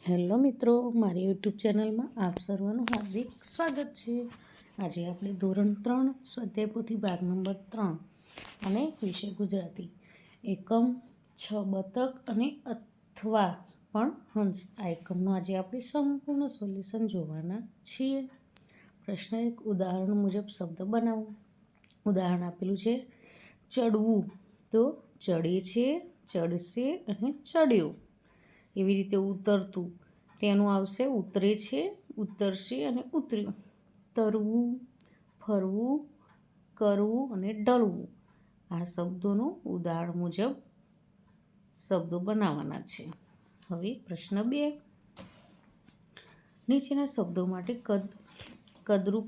Hello મિત્રો, મારી YouTube ચેનલમાં આપ સર્વનું હાર્દિક સ્વાગત છે। આજે આપણે ધોરણ 3 સ્વાધ્યાય પોથી ભાગ નંબર 3 અને વિષય ગુજરાતી એકમ 6 બતક અને અથવા પણ હંસ આ એકમનું આજે આપણે સંપૂર્ણ સોલ્યુશન જોવાના છીએ। પ્રશ્ન 1, ઉદાહરણ મુજબ શબ્દ બનાવો। ઉદાહરણ આપેલું છે ચડવું, તો ચડે છે, ચડશે અને ચડ્યો। એવી રીતે ઉતરતું, તેનું આવશે ઉતરે છે, ઉતરશે અને ઉતર્યું। તરવું, ફરવું, કરવું અને ઢળવું આ શબ્દોનું ઉદાહરણ મુજબ શબ્દો બનાવવાના છે। હવે પ્રશ્ન 2, નીચેના શબ્દો માટે કદરૂપ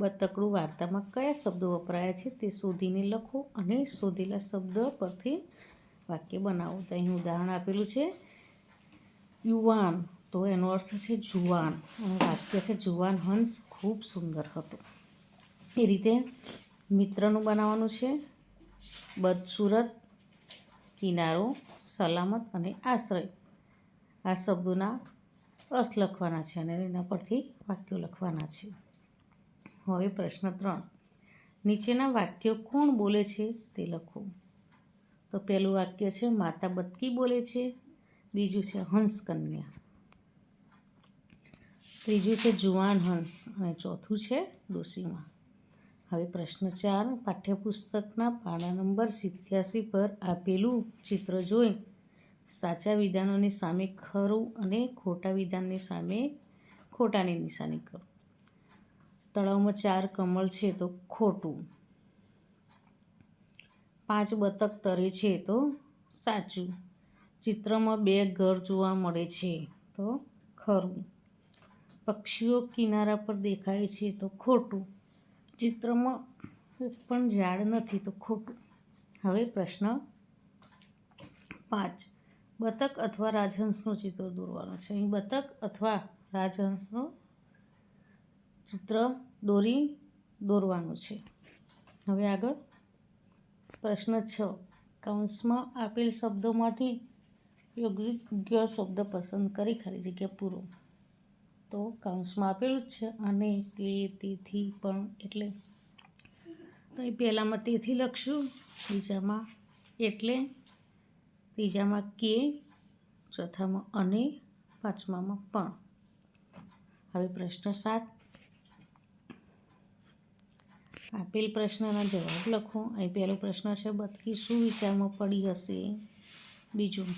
બતકડું વાર્તામાં કયા શબ્દો વપરાયા છે તે શોધીને લખો અને શોધેલા શબ્દ પરથી વાક્ય બનાવો। તો અહીં ઉદાહરણ આપેલું છે યુવાન, તો એનો અર્થ છે જુવાન, અને વાક્ય છે જુવાન હંસ ખૂબ સુંદર હતો। એ રીતે મિત્રનું બનાવવાનું છે બદસુરત, કિનારો, સલામત અને આશ્રય। આ શબ્દોના અર્થ લખવાના છે અને એના પરથી વાક્યો લખવાના છે। હવે પ્રશ્ન 3, નીચેના વાક્યો કોણ બોલે છે તે લખો। તો પહેલું વાક્ય છે માતા બતકી બોલે છે, બીજું છે હંસ કન્યા, ત્રીજું છે જુવાન હંસ અને ચોથું છે ડોશીમા। હવે પ્રશ્ન 4, પાઠ્યપુસ્તકના પાના નંબર 87 પર આપેલું ચિત્ર જોઈ સાચા વિધાનોની સામે ખરું અને ખોટા વિધાનની સામે ખોટાની નિશાની કરો। તળાવમાં 4 કમળ છે તો ખોટું, 5 બતક તરે છે તો સાચું, ચિત્રમાં 2 ઘર જોવા મળે છે તો ખરું, પક્ષીઓ કિનારા પર દેખાય છે તો ખોટું, ચિત્રમાં પણ ઝાડ નથી તો ખોટું। હવે પ્રશ્ન 5, બતક અથવા રાજહંસનું ચિત્ર દોરવાનું છે। અહીં બતક અથવા રાજહંસનું ચિત્ર દોરવાનું છે। હવે આગળ પ્રશ્ન 6, કૌંસમાં આપેલ શબ્દોમાંથી યોગ્ય શબ્દ પસંદ કરી ખાલી જગ્યા પૂરો। તો કૌંસમાં આપેલું જ છે અને તે, તેથી, પણ, એટલે। તો એ પહેલામાં તેથી લખશું, બીજામાં એટલે, ત્રીજામાં કે, ચોથામાં અને, પાંચમામાં પણ। હવે પ્રશ્ન 7, આપેલ પ્રશ્નના જવાબ લખો। અહીં પહેલો પ્રશ્ન છે બતકી શું વિચારમાં પડી હશે, બીજું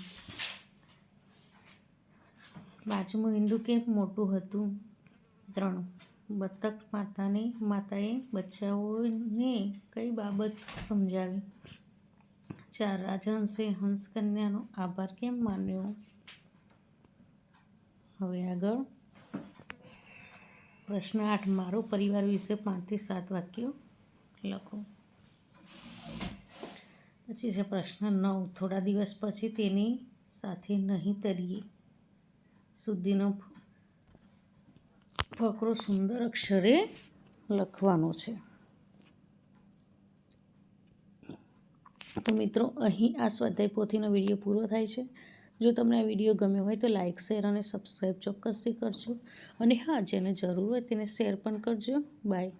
પાંચમું ઈંડું કેમ મોટું હતું, 3 બતક માતાએ બચ્ચાઓને કઈ બાબત સમજાવી, 4 રાજહંસે હંસ કન્યાનો આભાર કેમ માન્યો। હવે આગળ પ્રશ્ન 8, મારો પરિવાર વિશે 5 થી 7 વાક્યો લખો। પછી છે પ્રશ્ન 9, થોડા દિવસ પછી તેની સાથે નહીં તરીએ સુધીનો ફકરો સુંદર અક્ષરે લખવાનો છે। તો મિત્રો, અહીં આ સ્વાધ્યાય પોથીનો વિડીયો પૂરો થાય છે। જો તમને આ વિડીયો ગમ્યો હોય તો લાઇક, શેર અને સબસ્ક્રાઈબ ચોક્કસથી કરજો, અને હા, જેને જરૂર હોય તેને શેર પણ કરજો। બાય।